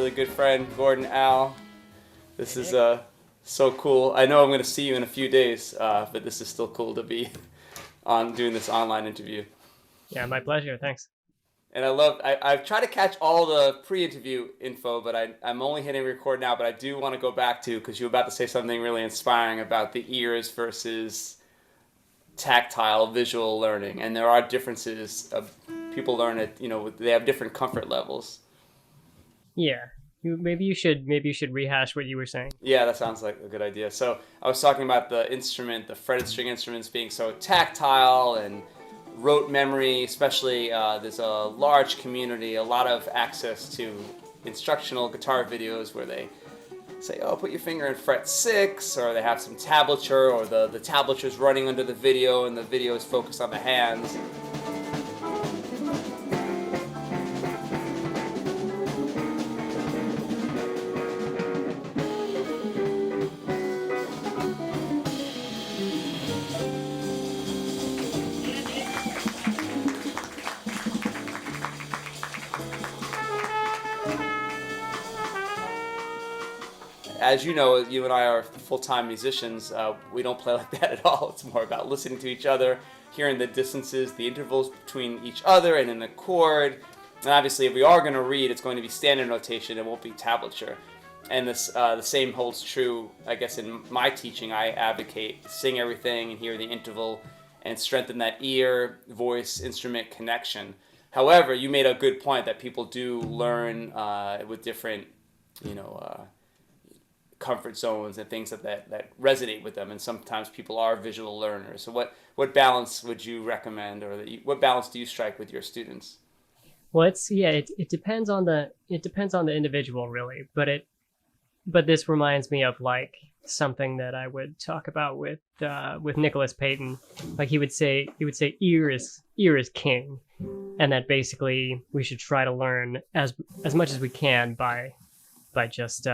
really good friend, Gordon Al. This is so cool. I know I'm going to see you in a few days, but this is still cool to be on doing this online interview. Yeah, my pleasure. Thanks. And I've tried to catch all the pre-interview info, but I'm only hitting record now, but I do want to go back to, because you were about to say something really inspiring about the ears versus tactile visual learning. And there are differences of people learn it, they have different comfort levels. Yeah. Maybe you should rehash what you were saying. Yeah, that sounds like a good idea. So I was talking about the fretted string instruments being so tactile and rote memory, especially there's a large community, a lot of access to instructional guitar videos where they say, oh, put your finger in fret 6, or they have some tablature, or the tablature's running under the video and the video is focused on the hands. As you know, you and I are full-time musicians. We don't play like that at all. It's more about listening to each other, hearing the distances, the intervals between each other and in the chord. And obviously, if we are going to read, it's going to be standard notation. It won't be tablature. And this, the same holds true, I guess, in my teaching. I advocate sing everything and hear the interval and strengthen that ear, voice, instrument connection. However, you made a good point that people do learn with different, comfort zones and things that resonate with them, and sometimes people are visual learners. So what balance would you recommend, or what balance do you strike with your students? Well, it depends on the individual, really, but this reminds me of like something that I would talk about with Nicholas Payton. Like he would say ear is king, and that basically we should try to learn as much as we can by just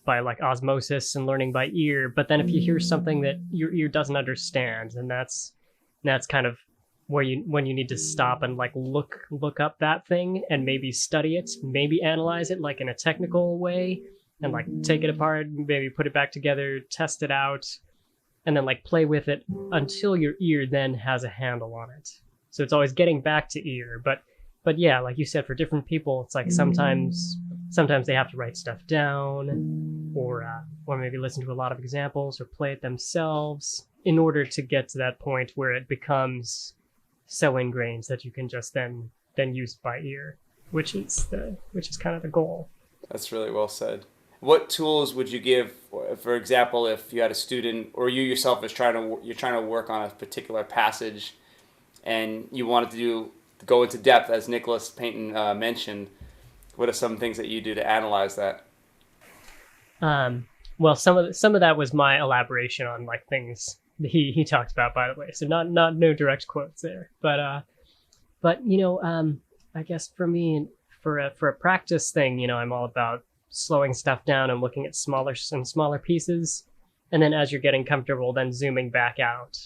by like osmosis and learning by ear. But then if you hear something that your ear doesn't understand, then that's kind of when you need to stop and like look up that thing and maybe study it, maybe analyze it like in a technical way, and like take it apart, maybe put it back together, test it out, and then like play with it until your ear then has a handle on it. So it's always getting back to ear. But yeah, like you said, for different people, it's like sometimes they have to write stuff down, or maybe listen to a lot of examples or play it themselves in order to get to that point where it becomes so ingrained that you can just then use by ear, which is kind of the goal. That's really well said. What tools would you give, for example, if you had a student or you yourself you're trying to work on a particular passage and you wanted to go into depth, as Nicholas Payton mentioned? What are some things that you do to analyze that? Well, some of that was my elaboration on like things that he talked about, by the way. So not no direct quotes there, but I guess for me, for a practice thing, I'm all about slowing stuff down and looking at smaller pieces, and then as you're getting comfortable, then zooming back out.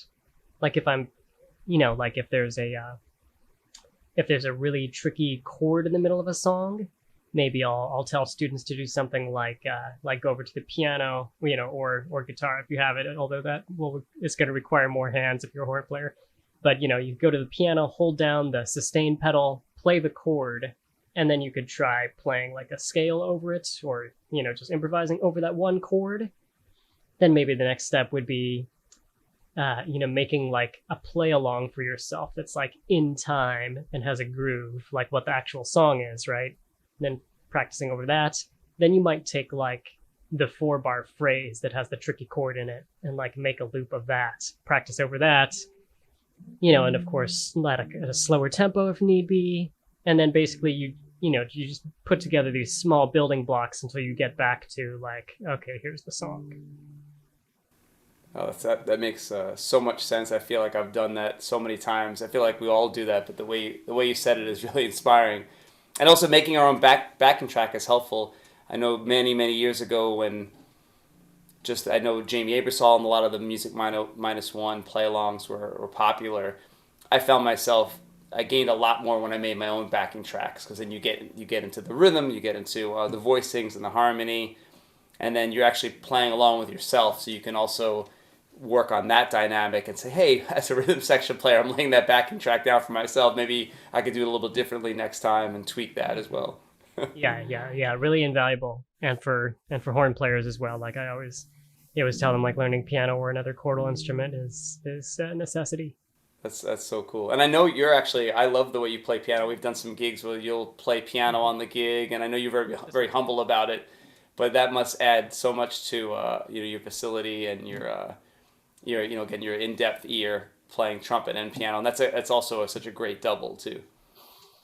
Like if I'm, like if there's a really tricky chord in the middle of a song, maybe I'll tell students to do something like go over to the piano, or guitar if you have it. Although it's going to require more hands if you're a horn player. But you go to the piano, hold down the sustain pedal, play the chord, and then you could try playing like a scale over it, or just improvising over that one chord. Then maybe the next step would be making like a play along for yourself that's like in time and has a groove, like what the actual song is, right? Then practicing over that. Then you might take like the 4-bar phrase that has the tricky chord in it and like make a loop of that, practice over that, and of course at a slower tempo if need be. And then basically you just put together these small building blocks until you get back to like, okay, here's the song. Oh, that makes so much sense. I feel like I've done that so many times. I feel like we all do that, but the way you said it is really inspiring. And also making our own backing track is helpful. I know many, many years ago when I know Jamie Abersol and a lot of the Music -1 play-alongs were popular. I found myself I gained a lot more when I made my own backing tracks, because then you get into the rhythm, you get into the voicings and the harmony, and then you're actually playing along with yourself, so you can also work on that dynamic and say, hey, as a rhythm section player, I'm laying that backing track down for myself. Maybe I could do it a little bit differently next time and tweak that as well. yeah, really invaluable, and for horn players as well. Like I always tell them, like learning piano or another chordal instrument is a necessity. That's so cool. And I know you're actually, I love the way you play piano. We've done some gigs where you'll play piano on the gig, and I know you're very humble about it, but that must add so much to your facility and your again, your in-depth ear playing trumpet and piano. And that's also such a great double too.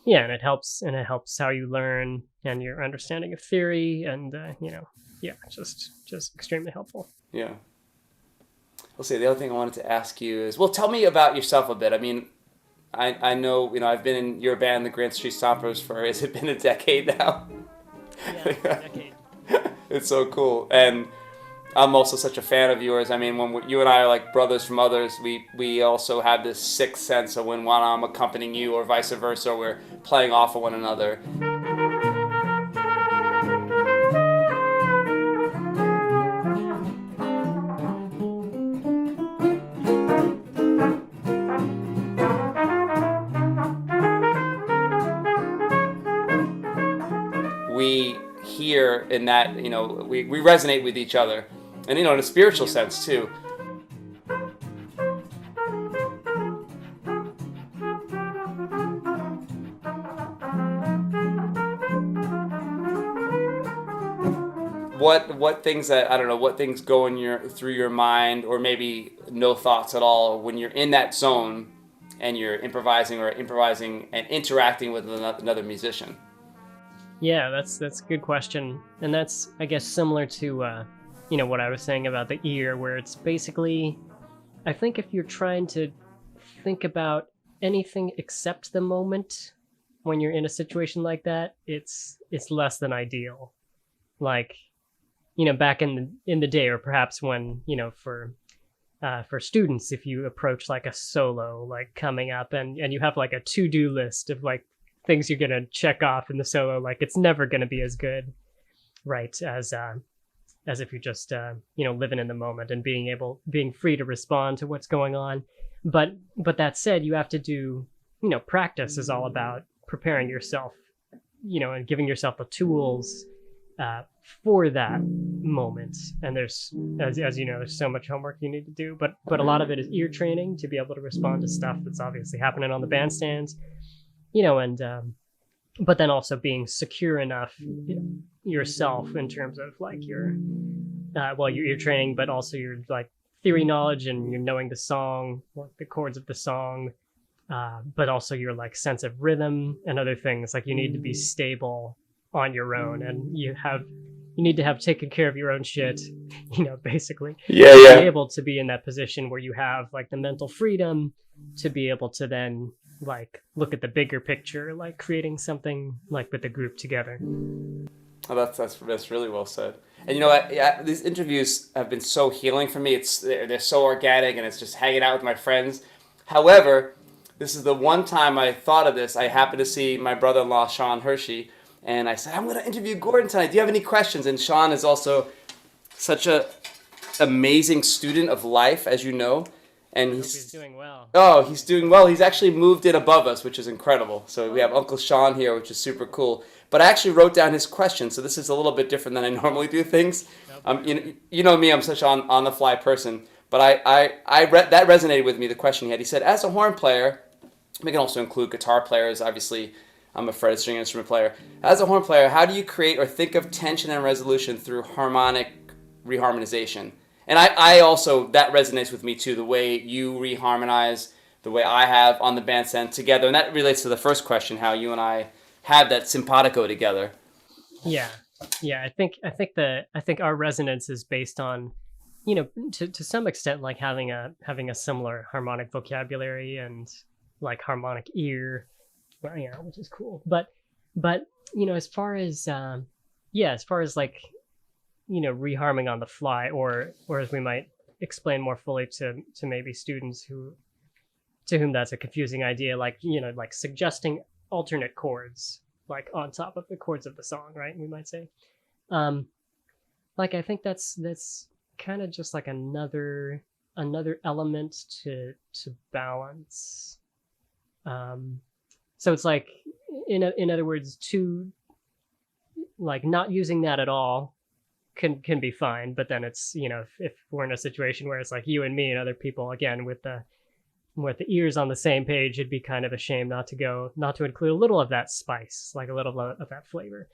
Yeah, and it helps how you learn and your understanding of theory, and just extremely helpful. Yeah. Let's see. The other thing I wanted to ask you is, well, tell me about yourself a bit. I mean, I know I've been in your band, the Grand Streetstoppers, for, has it been a decade now? Yeah, a decade. It's so cool, and I'm also such a fan of yours. I mean, when you and I are like brothers from others, we also have this sixth sense of when I'm accompanying you or vice versa, we're playing off of one another. We hear in that, we resonate with each other. And, in a spiritual sense, too. What things that, I don't know, what things go through your mind, or maybe no thoughts at all, when you're in that zone and you're improvising and interacting with another musician? Yeah, that's a good question. And that's, I guess, similar to what I was saying about the ear, where it's basically, I think if you're trying to think about anything except the moment when you're in a situation like that, it's less than ideal. Like, back in the day, or perhaps when, for students, if you approach like a solo, like coming up and you have like a to-do list of like things you're gonna check off in the solo, like it's never gonna be as good, right, as if you're just living in the moment and being free to respond to what's going on. But that said, you have to do, practice is all about preparing yourself, and giving yourself the tools for that moment. And there's, as you know, there's so much homework you need to do, but a lot of it is ear training to be able to respond to stuff that's obviously happening on the bandstands, but then also being secure enough yourself in terms of like your ear training, but also your like theory knowledge and you're knowing the song, like the chords of the song, but also your like sense of rhythm and other things. Like you need to be stable on your own, and you need to have taken care of your own shit, basically. Yeah. Be able to be in that position where you have like the mental freedom to be able to then like look at the bigger picture, like creating something like with the group together. Oh, that's really well said. And what? Yeah, these interviews have been so healing for me. They're so organic, and it's just hanging out with my friends. However, this is the one time I thought of this. I happened to see my brother-in-law, Sean Hershey, and I said, I'm going to interview Gordon tonight. Do you have any questions? And Sean is also such a amazing student of life, as you know. And he's doing well. Oh, he's doing well. He's actually moved in above us, which is incredible. So we have Uncle Sean here, which is super cool. But I actually wrote down his question, so this is a little bit different than I normally do things. You know me, I'm such an on-the-fly person. But I read, that resonated with me, the question he had. He said, as a horn player, we can also include guitar players, obviously. I'm a fretted string instrument player. As a horn player, how do you create or think of tension and resolution through harmonic reharmonization? And I also, that resonates with me too, the way you reharmonize, the way I have on the bandstand together. And that relates to the first question, how you and I have that simpatico together. Yeah. I think our resonance is based on, to some extent, like having a similar harmonic vocabulary and like harmonic ear, which is cool. But as far as like, reharming on the fly, or as we might explain more fully to maybe students who to whom that's a confusing idea, like, like suggesting alternate chords, like on top of the chords of the song, right? We might say. Like, I think that's kind of just like another element to balance. So it's like, in other words, like not using that at all can be fine, but then it's, if we're in a situation where it's like you and me and other people, again, with the ears on the same page, it'd be kind of a shame not to include a little of that spice, like a little of that flavor.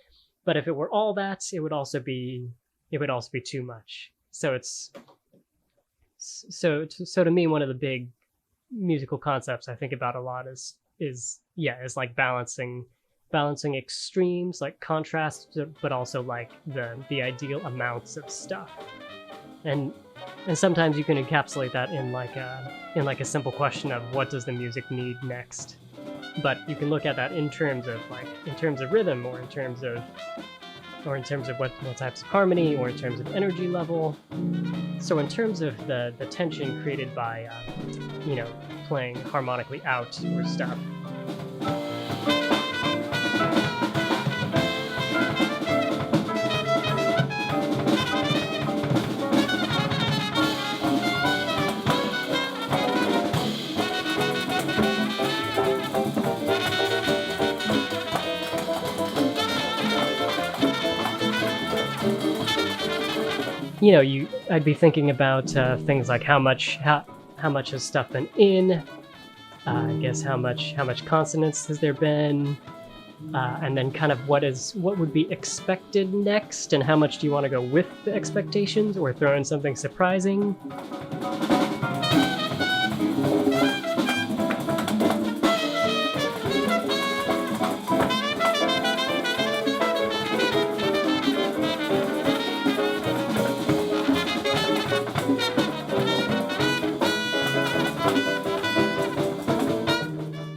But if it were all that, it would also be too much. So it's so to me, one of the big musical concepts I think about a lot is like balancing extremes, like contrast, but also like the ideal amounts of stuff. And sometimes you can encapsulate that in like a simple question of what does the music need next. But you can look at that in terms of rhythm, or in terms of what types of harmony, or in terms of energy level. So in terms of the tension created by playing harmonically out or stuff. I'd be thinking about things like how much has stuff been in, I guess how much consonance has there been, and then kind of what would be expected next, and how much do you want to go with the expectations or throw in something surprising.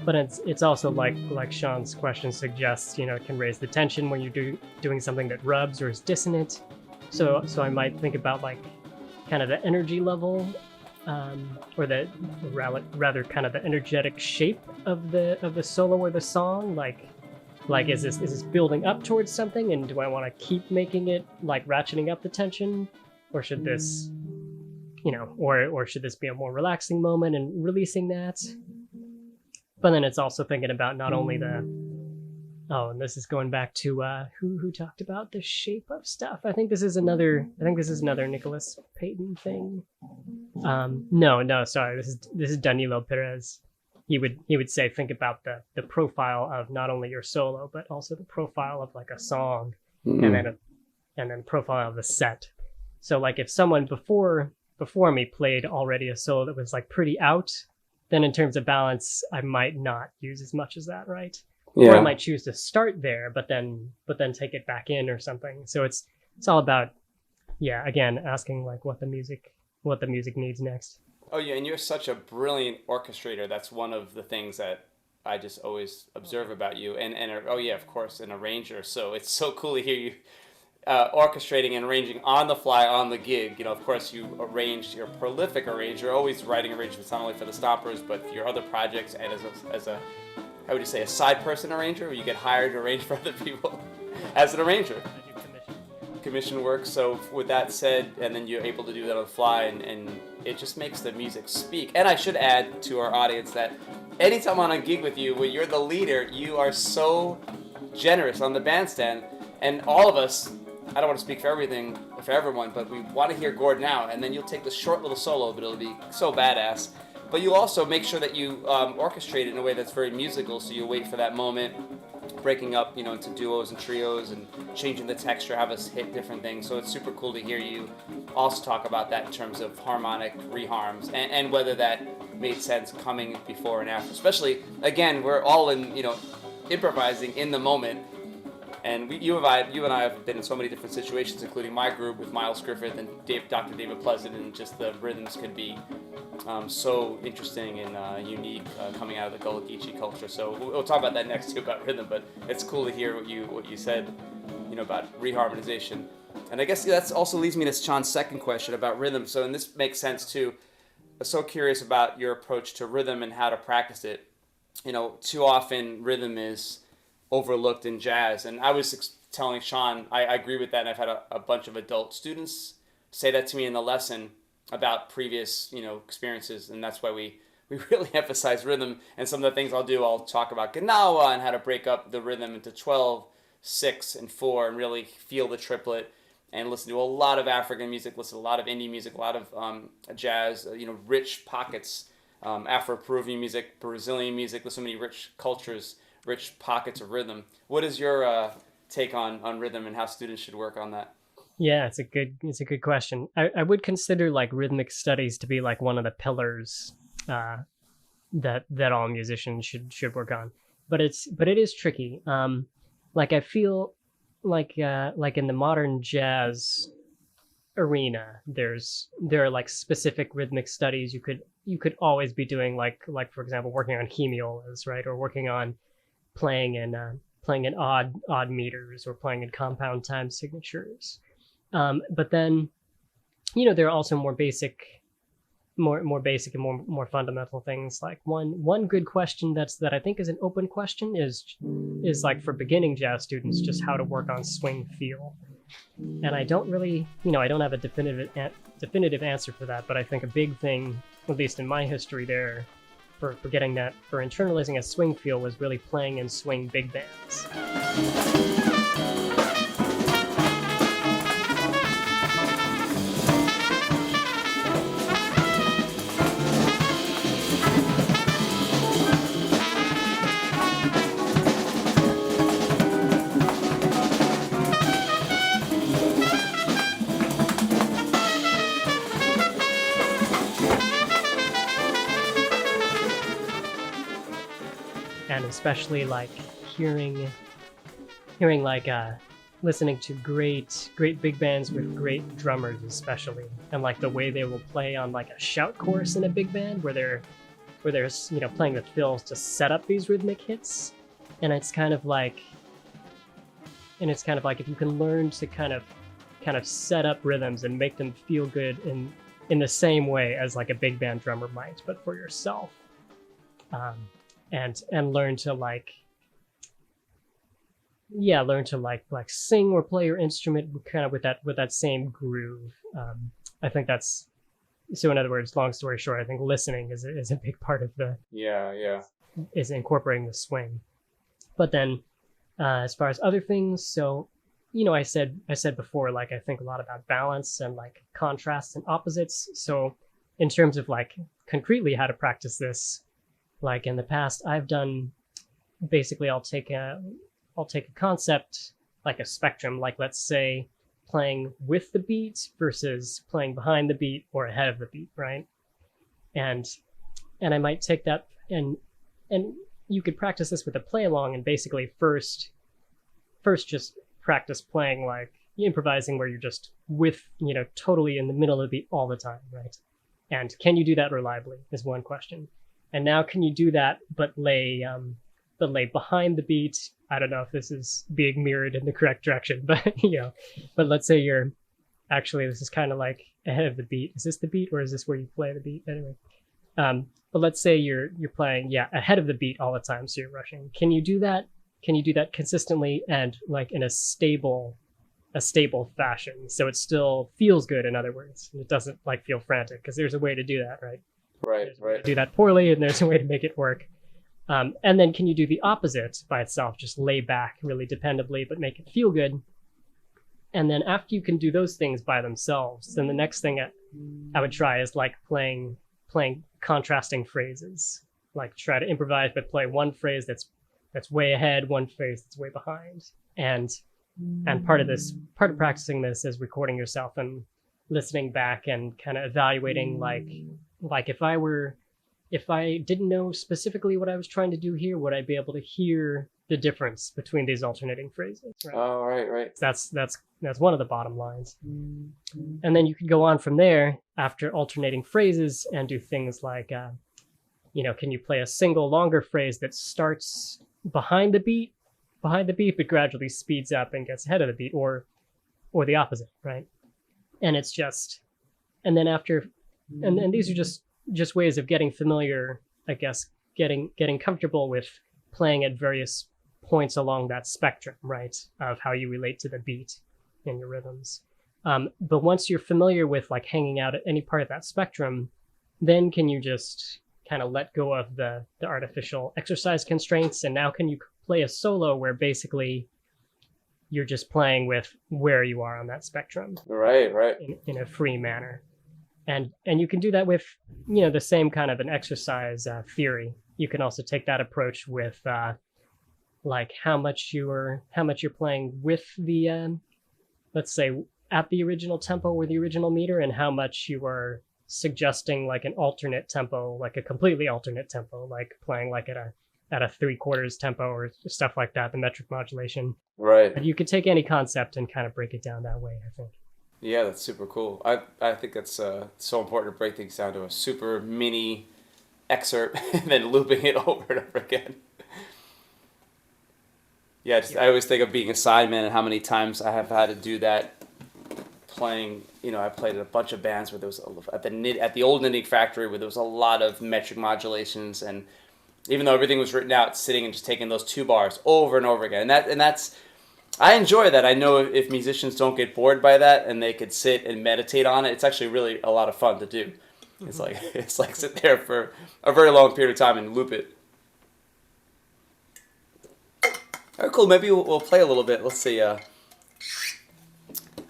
But it's also like Sean's question suggests, it can raise the tension when you're doing something that rubs or is dissonant. So I might think about like kind of the energy level, or rather kind of the energetic shape of the solo or the song. Like is this building up towards something, and do I want to keep making it like ratcheting up the tension, or should this, or should this be a more relaxing moment and releasing that? But then it's also thinking about not only and this is going back to who talked about the shape of stuff. I think this is another Nicholas Payton thing. No, sorry, this is Danilo Perez. He would say, think about the profile of not only your solo, but also the profile of like a song, and then profile of the set. So like if someone before me played already a solo that was like pretty out, then in terms of balance, I might not use as much as that, right? Yeah. Or I might choose to start there, but then take it back in or something. So it's all about, again, asking like what the music needs next. Oh yeah, and you're such a brilliant orchestrator. That's one of the things that I just always observe about you. And of course, an arranger. So it's so cool to hear you orchestrating and arranging on the fly on the gig. Of course, you're a prolific arranger, always writing arrangements not only for the Stompers but for your other projects, and as a how would you say, a side person arranger, where you get hired to arrange for other people as an arranger. I do commission work. So with that said, and then you're able to do that on the fly, and it just makes the music speak. And I should add to our audience that anytime I'm on a gig with you, when you're the leader, you are so generous on the bandstand, and all of us, I don't want to speak for everyone, but we want to hear Gordon out, and then you'll take the short little solo, but it'll be so badass. But you also make sure that you orchestrate it in a way that's very musical, so you wait for that moment, breaking up, into duos and trios and changing the texture, have us hit different things. So it's super cool to hear you also talk about that in terms of harmonic reharms, and whether that made sense coming before and after. Especially, again, we're all in, improvising in the moment. And you and I have been in so many different situations, including my group with Miles Griffith and Dr. David Pleasant, and just the rhythms could be so interesting and unique coming out of the Gullah Geechee culture. So we'll talk about that next too, about rhythm. But it's cool to hear what you said, about reharmonization. And I guess that also leads me to Sean's second question about rhythm. So, and this makes sense too. so curious about your approach to rhythm and how to practice it. Too often rhythm is overlooked in jazz. And I was telling Sean, I agree with that. And I've had a bunch of adult students say that to me in the lesson about previous, experiences. And that's why we really emphasize rhythm. And some of the things I'll talk about Gnawa and how to break up the rhythm into 12, 6, and 4 and really feel the triplet and listen to a lot of African music, listen to a lot of indie music, a lot of jazz, rich pockets, Afro-Peruvian music, Brazilian music. There's so many rich cultures, rich pockets of rhythm. What is your take on rhythm and how students should work on that? Yeah, it's a good question. I would consider like rhythmic studies to be like one of the pillars that all musicians should work on. But it is tricky. Like I feel like in the modern jazz arena, there are like specific rhythmic studies you could always be doing, like for example working on hemiolas, right, or working on playing in odd meters or playing in compound time signatures. But then there are also more basic and more fundamental things. Like one good question that I think is an open question is like for beginning jazz students, just how to work on swing feel. And I don't really, I don't have a definitive answer for that, but I think a big thing, at least in my history there, for getting that, for internalizing a swing feel, was really playing in swing big bands. And especially like hearing like listening to great big bands with great drummers, especially, and like the way they will play on like a shout chorus in a big band where they're playing the fills to set up these rhythmic hits. And it's kind of like if you can learn to kind of set up rhythms and make them feel good in the same way as like a big band drummer might, but for yourself. And learn to sing or play your instrument kind of with that same groove. I think that's so. In other words, long story short, I think listening is a big part of is incorporating the swing. But then, as far as other things, so I said before, like I think a lot about balance and like contrasts and opposites. So in terms of like concretely how to practice this. Like in the past, I've done basically I'll take a concept like a spectrum, like let's say playing with the beat versus playing behind the beat or ahead of the beat, right? And I might take that and you could practice this with a play along and basically first just practice playing like improvising where you're just with totally in the middle of the beat all the time, right? And can you do that reliably is one question. And now, can you do that, but lay behind the beat? I don't know if this is being mirrored in the correct direction, but but let's say this is kind of like ahead of the beat. Is this the beat, or is this where you play the beat? Anyway, but let's say you're playing ahead of the beat all the time, so you're rushing. Can you do that? Can you do that consistently and like in a stable fashion, so it still feels good? In other words, it doesn't like feel frantic, because there's a way to do that, right? Right. Do that poorly, and there's a way to make it work. And then can you do the opposite by itself? Just lay back really dependably, but make it feel good. And then after you can do those things by themselves, then the next thing I would try is like playing contrasting phrases. Like try to improvise, but play one phrase that's way ahead, one phrase that's way behind. And part of practicing this is recording yourself and listening back and kind of evaluating like if I didn't know specifically what I was trying to do here, would I be able to hear the difference between these alternating phrases? Right? Oh, right. That's one of the bottom lines. And then you could go on from there after alternating phrases and do things like, can you play a single longer phrase that starts behind the beat, but gradually speeds up and gets ahead of the beat, or the opposite, right? And it's just, and then after, and these are just just ways of getting familiar, I guess, getting comfortable with playing at various points along that spectrum, right, of how you relate to the beat and your rhythms. But once you're familiar with like hanging out at any part of that spectrum, then can you just kind of let go of the artificial exercise constraints, and now can you play a solo where basically you're just playing with where you are on that spectrum, right, in a free manner. And you can do that with, you know, the same kind of an exercise theory. You can also take that approach with like how much you're playing with the let's say at the original tempo or the original meter, and how much you are suggesting like an alternate tempo, like a completely alternate tempo, like playing like at a 3/4 tempo or stuff like that, the metric modulation. Right. But you could take any concept and kind of break it down that way, I think. Yeah, that's super cool. I think that's so important to break things down to a super mini excerpt and then looping it over and over again. Yeah, I always think of being a sideman and how many times I have had to do that playing. You know, I played in a bunch of bands where there was at the old Knitting Factory where there was a lot of metric modulations, and even though everything was written out, sitting and just taking those 2 bars over and over again, and that's I enjoy that. I know if musicians don't get bored by that and they could sit and meditate on it, it's actually really a lot of fun to do. Mm-hmm. It's like sit there for a very long period of time and loop it. All right, cool. Maybe we'll play a little bit. Let's see. I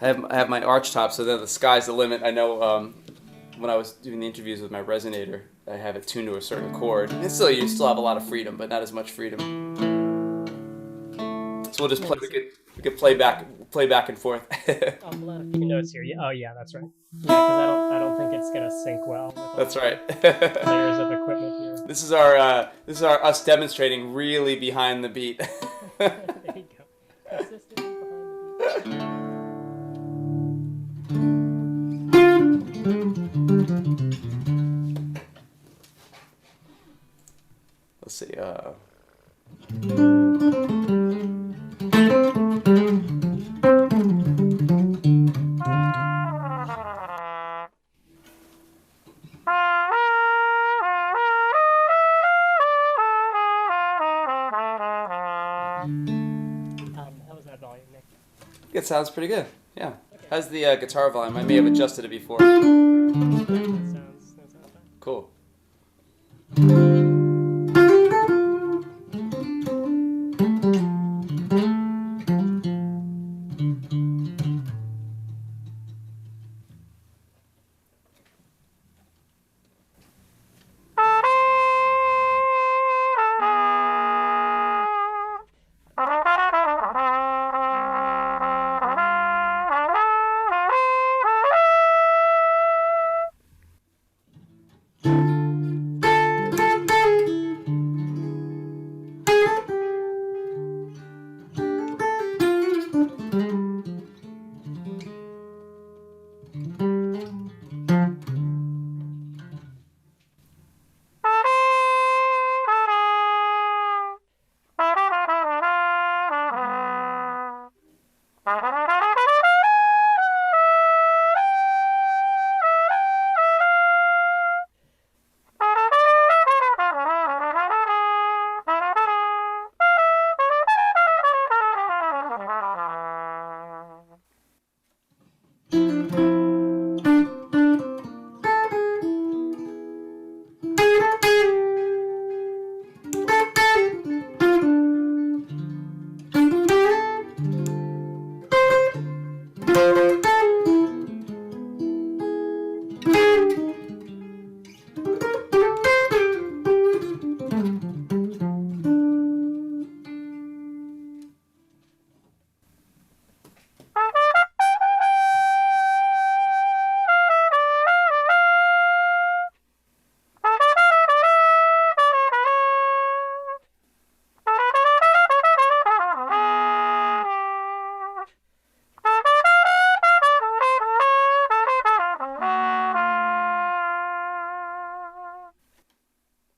have my arch top, so then the sky's the limit. I know when I was doing the interviews with my resonator, I have it tuned to a certain chord. And still, you still have a lot of freedom, but not as much freedom. So we'll just play. We could play back and forth. I'll pull out a few notes here. Oh yeah, that's right. Yeah, because I don't think it's gonna sync well. That's right. Layers of equipment here. This is our us demonstrating really behind the beat. There you go. Consistently behind the beat. Let's see. How was that volume, Nick? It sounds pretty good. Yeah. Okay. How's the guitar volume? I may have adjusted it before. That sounds fine. Cool.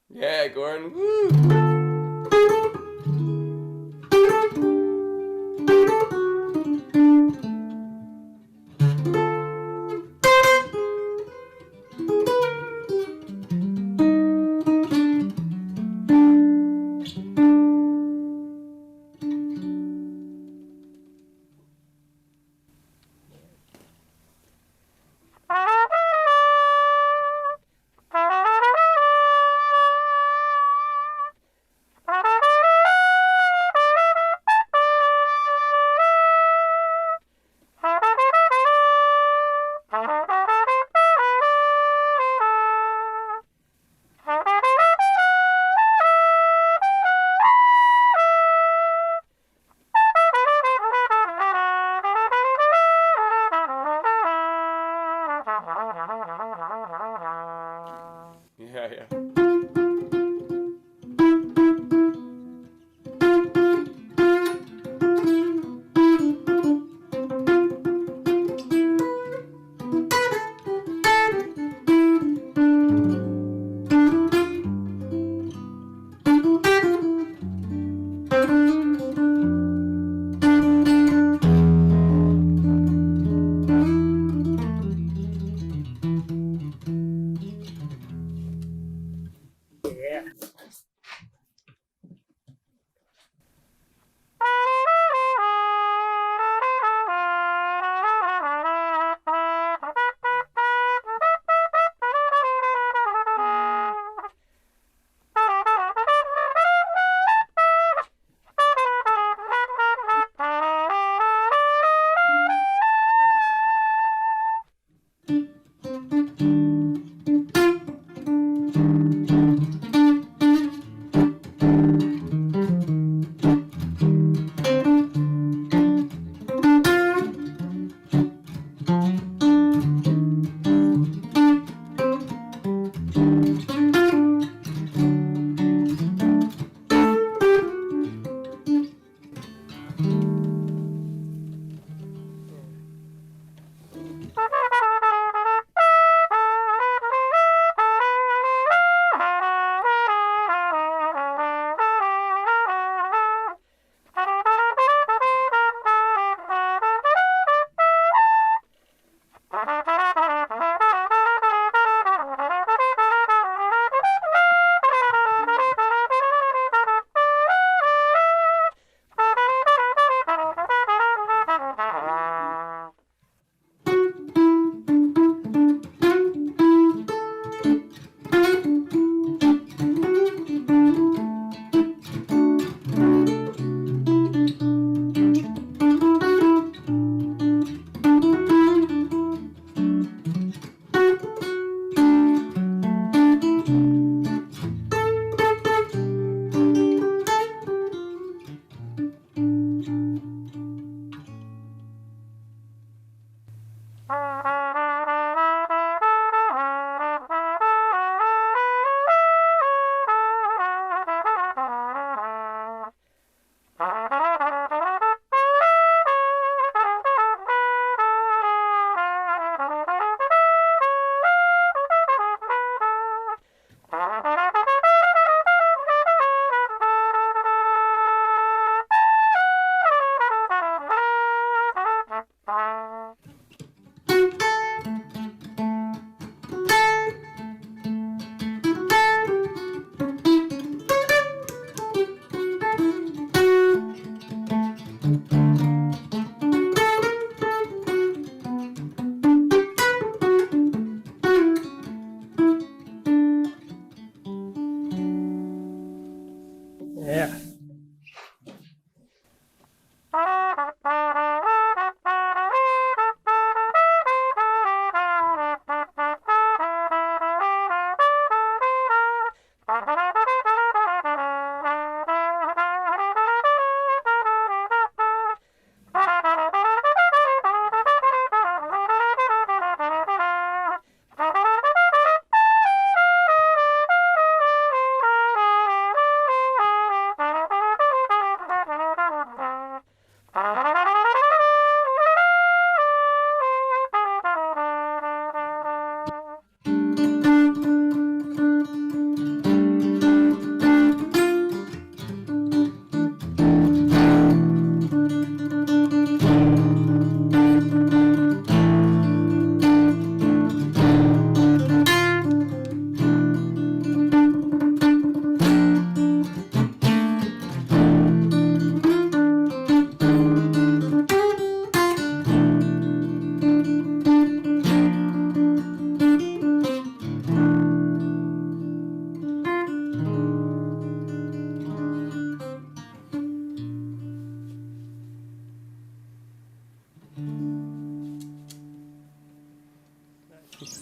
Yeah, Gordon. Woo! Yeah, yeah.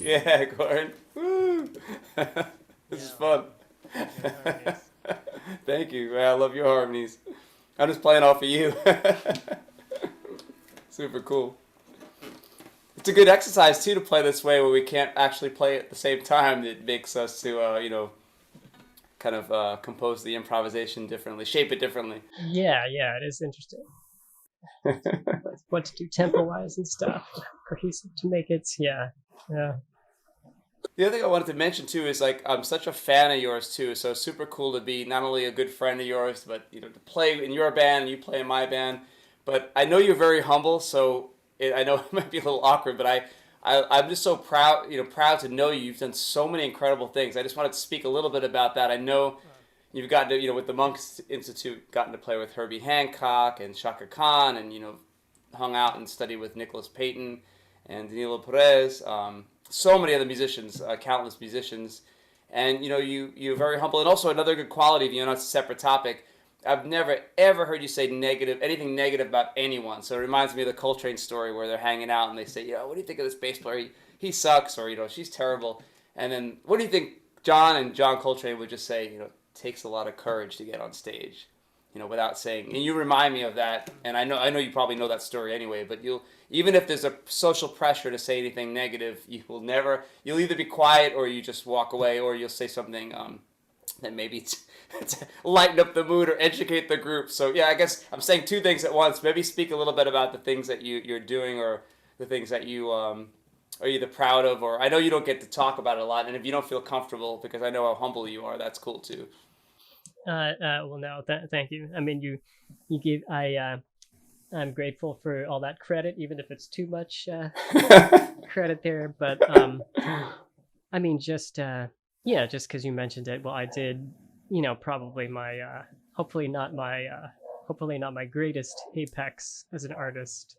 Yeah, Gordon. Woo! This is fun. Thank you. Man, I love your harmonies. I'm just playing off of you. Super cool. It's a good exercise too to play this way where we can't actually play at the same time. It makes us to kind of compose the improvisation differently, shape it differently. Yeah, it is interesting. What to do tempo-wise and stuff, cohesive to make it, yeah. The other thing I wanted to mention too is like I'm such a fan of yours too, so it's super cool to be not only a good friend of yours, but to play in your band and you play in my band. But I know you're very humble, so I know it might be a little awkward, but I'm just so proud, proud to know you. You've done so many incredible things. I just wanted to speak a little bit about that. I know you've gotten to, with the Monk Institute, gotten to play with Herbie Hancock and Chaka Khan, and hung out and studied with Nicholas Payton and Danilo Perez. So many other musicians, countless musicians, and you're very humble. And also another good quality of you, and it's a separate topic. I've never ever heard you say anything negative about anyone. So it reminds me of the Coltrane story where they're hanging out and they say, what do you think of this bass player? He sucks, or she's terrible. And then what do you think John Coltrane would just say? Takes a lot of courage to get on stage, without saying. And you remind me of that. And I know you probably know that story anyway. But even if there's a social pressure to say anything negative, you'll either be quiet or you just walk away, or you'll say something that maybe to lighten up the mood or educate the group. So yeah, I guess I'm saying two things at once. Maybe speak a little bit about the things that you're doing, or the things that you are either proud of, or I know you don't get to talk about it a lot, and if you don't feel comfortable, because I know how humble you are, that's cool too. Well, no, thank you. I mean, you give, I'm grateful for all that credit, even if it's too much credit there. But I mean, just because you mentioned it. Well, I did, probably my hopefully not my greatest apex as an artist,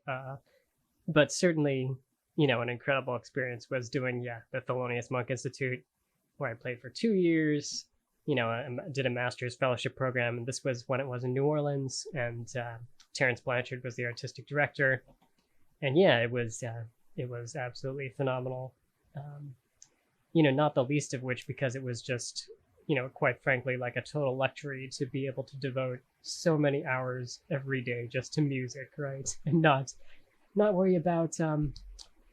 but certainly, an incredible experience was doing the Thelonious Monk Institute, where I played for 2 years. I did a master's fellowship program, and this was when it was in New Orleans, and Terence Blanchard was the artistic director, and it was absolutely phenomenal. Not the least of which because it was just, quite frankly, like a total luxury to be able to devote so many hours every day just to music, right? And not worry about a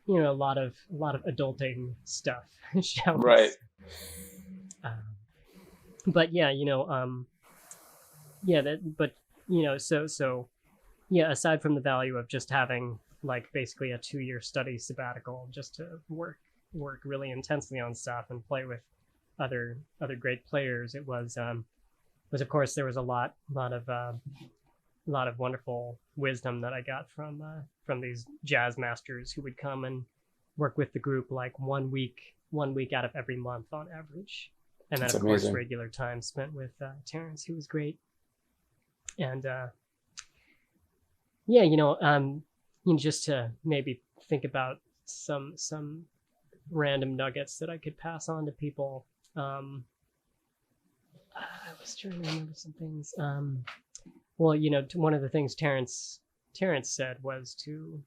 lot of adulting stuff, shall we right. say. But aside from the value of just having like basically a 2-year study sabbatical just to work really intensely on stuff and play with other great players, it was of course there was a lot of wonderful wisdom that I got from these jazz masters who would come and work with the group like one week out of every month on average. And then, of course, regular time spent with Terence, who was great. And just to maybe think about some random nuggets that I could pass on to people. I was trying to remember some things. One of the things Terence said was to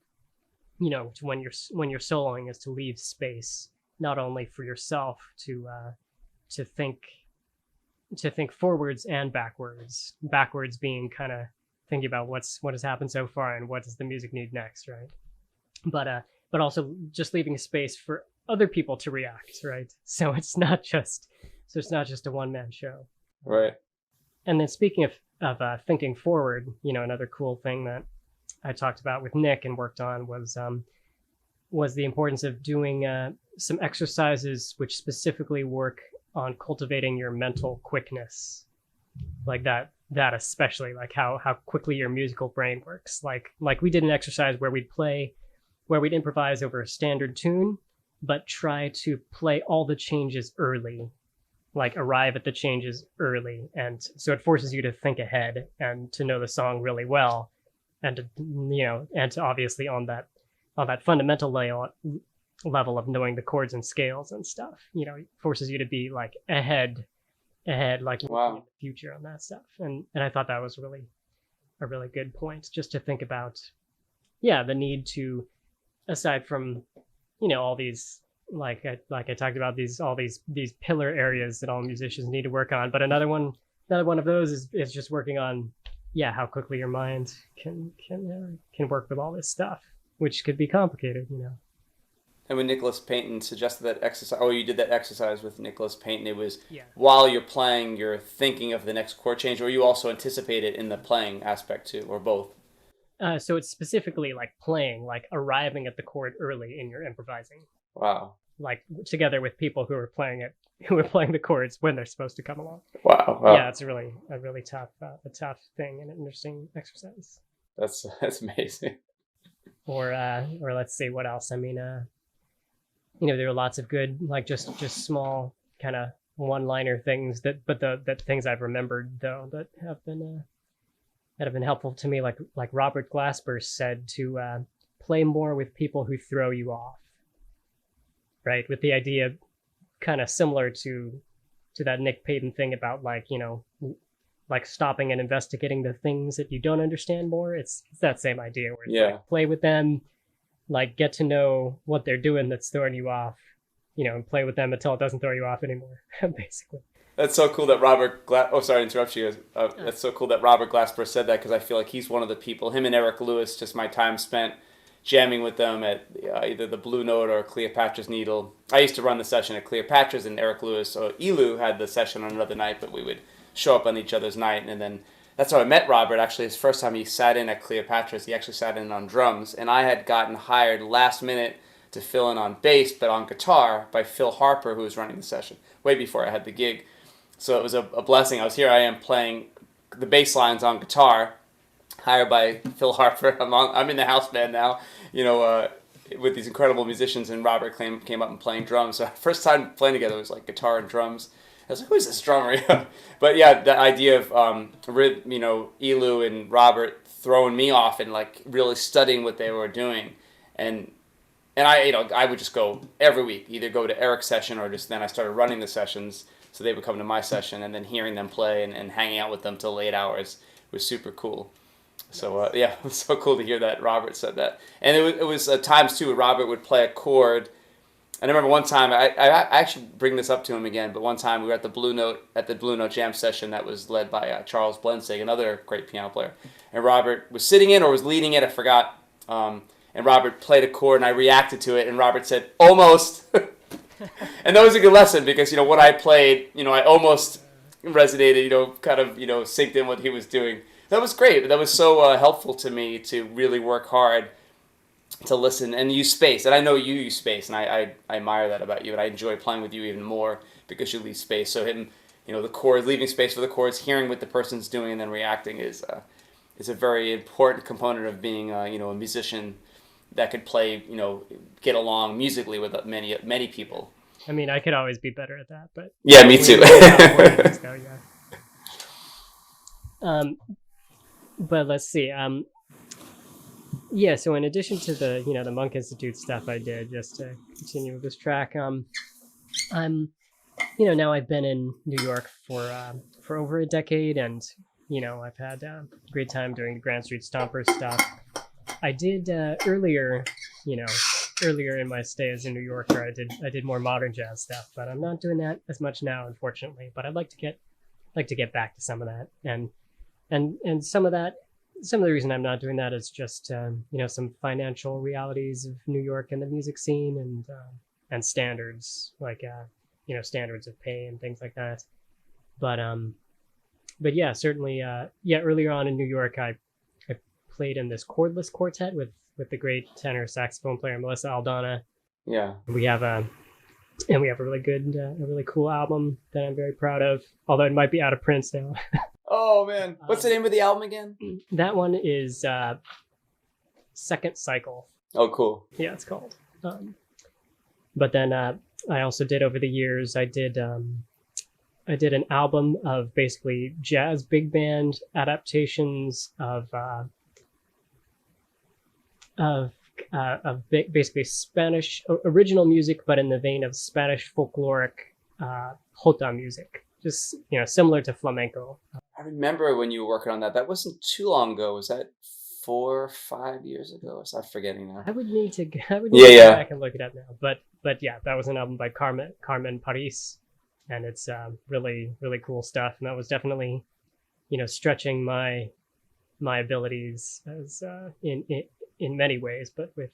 when you're soloing is to leave space not only for yourself to think forwards and backwards being kind of thinking about what has happened so far and what does the music need next, right? But also just leaving space for other people to react, right? So it's not just a one-man show, right? And then speaking of thinking forward, another cool thing that I talked about with Nick and worked on was the importance of doing some exercises which specifically work on cultivating your mental quickness, like that especially, like how quickly your musical brain works. Like we did an exercise where we'd improvise over a standard tune, but try to play all the changes early, like arrive at the changes early. And so it forces you to think ahead and to know the song really well. And to obviously on that fundamental level of knowing the chords and scales and stuff, it forces you to be like ahead, like wow. in the future on that stuff. And I thought that was a really good point, just to think about, the need to, aside from, all these, like I talked about all these pillar areas that all musicians need to work on. But another one of those is just working on, how quickly your mind can work with all this stuff, which could be complicated, And when Nicholas Payton suggested that exercise, you did that exercise with Nicholas Payton, it was Yeah. while you're playing, you're thinking of the next chord change, or you also anticipate it in the playing aspect too, or both? So it's specifically like playing, like arriving at the chord early in your improvising, Wow. like together with people who are playing it, who are playing the chords when they're supposed to come along. Wow. Yeah, it's a really tough, a tough thing and an interesting exercise. That's amazing. Or let's see what else. I mean, there are lots of good, like just small kind of one-liner things that things I've remembered though that have been helpful to me. Like Robert Glasper said to play more with people who throw you off. Right, with the idea kind of similar to that Nick Payton thing about like stopping and investigating the things that you don't understand more. It's that same idea where like, play with them, like get to know what they're doing that's throwing you off, and play with them until it doesn't throw you off anymore, basically. That's so cool that Robert sorry to interrupt you. That's so cool that Robert Glasper said that, because I feel like he's one of the people, him and Eric Lewis, just my time spent jamming with them at either the Blue Note or Cleopatra's Needle. I used to run the session at Cleopatra's, and Eric Lewis or Elu had the session on another night, but we would show up on each other's night. And then that's how I met Robert. Actually, his first time he sat in at Cleopatra's, he actually sat in on drums, and I had gotten hired last minute to fill in on bass, but on guitar by Phil Harper, who was running the session way before I had the gig. So it was a blessing. I am playing the bass lines on guitar, hired by Phil Harper. I'm in the house band now, with these incredible musicians, and Robert came up and playing drums. So first time playing together was like guitar and drums. I was like, who's this drummer? But yeah, the idea of Elu and Robert throwing me off and like really studying what they were doing, and I would just go every week, either go to Eric's session or just then I started running the sessions, so they would come to my session, and then hearing them play and hanging out with them till late hours was super cool. So it was so cool to hear that Robert said that. And it was times too, Robert would play a chord. And I remember one time, I actually bring this up to him again, but one time we were at the Blue Note jam session that was led by Charles Blensig, another great piano player. And Robert was sitting in or was leading it, I forgot. And Robert played a chord, and I reacted to it, and Robert said, almost. And that was a good lesson, because, what I played, I almost resonated, synced in what he was doing. That was great. That was so helpful to me to really work hard to listen and use space. And I know you use space, and I admire that about you, and I enjoy playing with you even more because you leave space. So the chords, leaving space for the chords, hearing what the person's doing, and then reacting is a very important component of being a musician that could play, get along musically with many people. I mean, I could always be better at that, but yeah, me too. But let's see. So in addition to the the Monk Institute stuff I did, just to continue with this track, now I've been in New York for over a decade, and I've had a great time doing the Grand Streetstoppers stuff. I did earlier in my stay as a New Yorker, I did more modern jazz stuff, but I'm not doing that as much now, unfortunately. But I'd like to get back to some of that, and some of the reason I'm not doing that is just some financial realities of New York and the music scene, and standards like standards of pay and things like that. But yeah, certainly earlier on in New York, I played in this chordless quartet with the great tenor saxophone player Melissa Aldana. Yeah, we have a really good, a really cool album that I'm very proud of. Although it might be out of print now. Oh man, what's the name of the album again? That one is Second Cycle. Oh, cool. Yeah, it's called. But then I also did over the years. I did an album of basically jazz big band adaptations of basically Spanish original music, but in the vein of Spanish folkloric jota music, just similar to flamenco. I remember when you were working on that. That wasn't too long ago. Was that 4 or 5 years ago? I'm forgetting now. I would need to go back and look it up now. But yeah, that was an album by Carmen Paris, and it's really really cool stuff. And that was definitely stretching my abilities as in many ways, but with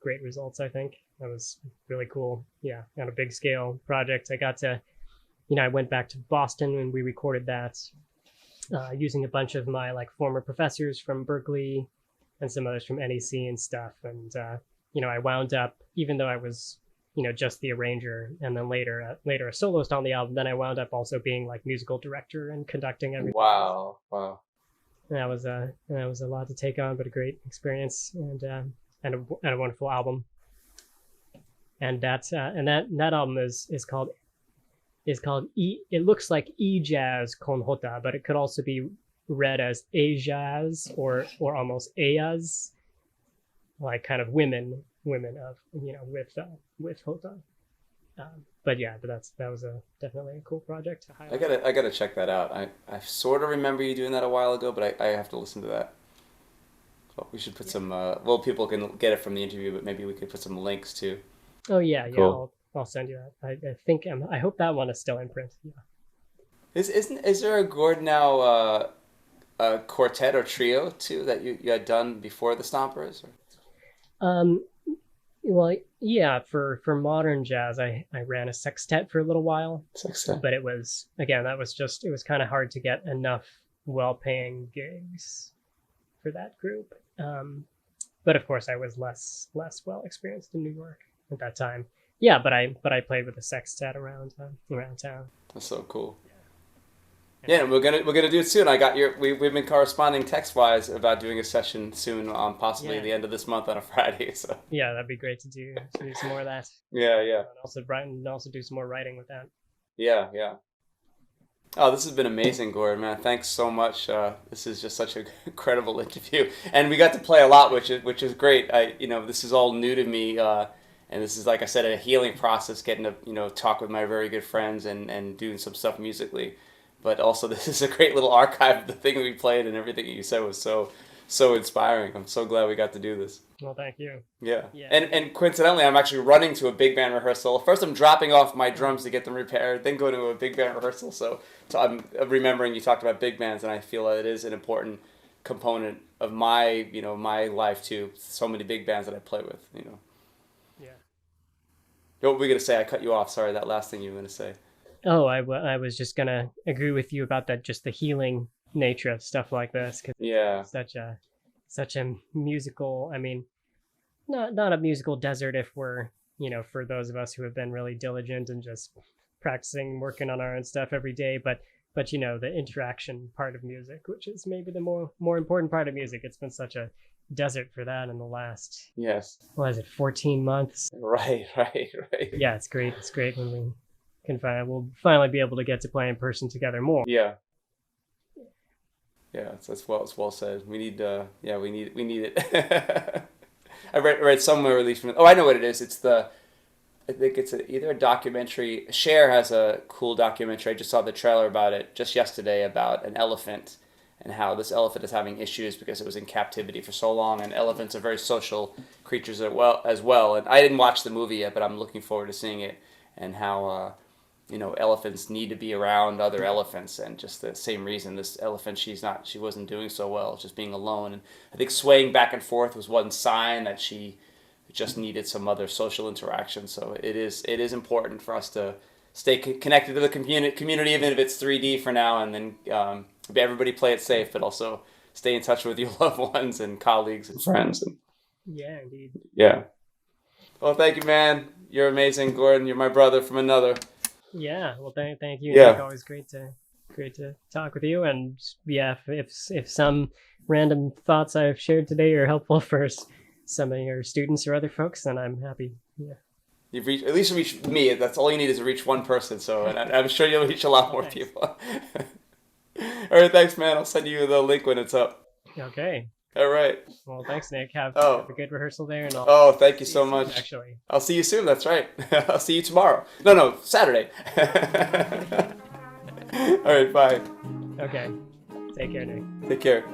great results, I think. That was really cool. Yeah, on a big scale project. I got to, I went back to Boston and we recorded that using a bunch of my like former professors from Berklee and some others from NEC and stuff. And, I wound up, even though I was, just the arranger and then later a soloist on the album, then I wound up also being like musical director and conducting everything. Wow. That was a lot to take on, but a great experience and a wonderful album. And that album is called it looks like E-Jazz con Jota, but it could also be read as A-Jazz or almost Ayaz, like kind of women of with Jota. But that was definitely a cool project to highlight. I gotta check that out. I sort of remember you doing that a while ago, but I have to listen to that. So we should put some. People can get it from the interview, but maybe we could put some links too. Oh yeah, cool. I'll send you that. I think I hope that one is still in print. Yeah. Is there a Gord now a quartet or trio too that you had done before the Stompers? Or? Well, yeah, for modern jazz, I ran a sextet for a little while. Sextet. But it was kind of hard to get enough well-paying gigs for that group. But of course, I was less well experienced in New York at that time. Yeah, but I played with a sextet around town. That's so cool. Yeah, we're gonna do it soon. We've been corresponding text wise about doing a session soon, possibly the end of this month on a Friday. So yeah, that'd be great to do some more of that. Yeah. And also do some more writing with that. Yeah. Oh, this has been amazing, Gord, man. Thanks so much. This is just such an incredible interview, and we got to play a lot, which is great. This is all new to me, and this is, like I said, a healing process. Getting to talk with my very good friends and doing some stuff musically. But also, this is a great little archive of the thing we played, and everything that you said was so inspiring. I'm so glad we got to do this. Well, thank you. Yeah. And coincidentally, I'm actually running to a big band rehearsal. First, I'm dropping off my drums to get them repaired, then go to a big band rehearsal. So I'm remembering you talked about big bands, and I feel that it is an important component of my life too. So many big bands that I play with. Yeah. What were we gonna say? I cut you off. Sorry, that last thing you were gonna say. Oh, I was just gonna agree with you about that, just the healing nature of stuff like this. 'Cause it's such a musical. I mean, not a musical desert if we're for those of us who have been really diligent and just practicing, working on our own stuff every day. But the interaction part of music, which is maybe the more important part of music. It's been such a desert for that in the last 14 months. Right. Yeah, it's great. It's great when we. We'll finally be able to get to play in person together more. Yeah, it's well said. We need it. I read somewhere, at least from. Oh, I know what it is. I think it's either a documentary. Cher has a cool documentary. I just saw the trailer about it just yesterday about an elephant and how this elephant is having issues because it was in captivity for so long. And elephants are very social creatures as well. And I didn't watch the movie yet, but I'm looking forward to seeing it and how. Elephants need to be around other elephants, and just the same reason this elephant, she wasn't doing so well, just being alone. And I think swaying back and forth was one sign that she just needed some other social interaction. So it is important for us to stay connected to the community, even if it's 3D for now, and then everybody play it safe, but also stay in touch with your loved ones and colleagues and friends. Yeah, indeed. Yeah. Well, thank you, man. You're amazing, Gordon. You're my brother from another. Yeah, well, thank you. Yeah. Nick, always great to talk with you. And yeah, if some random thoughts I've shared today are helpful for some of your students or other folks, then I'm happy. Yeah. You've at least reached me. That's all you need is to reach one person. So, and I'm sure you'll reach a lot more people. All right, thanks, man. I'll send you the link when it's up. Okay. All right. Well, thanks, Nick. Have a good rehearsal there. And thank you so much. Soon, actually. I'll see you soon. That's right. I'll see you tomorrow. No, Saturday. All right, bye. Okay. Take care, Nick. Take care.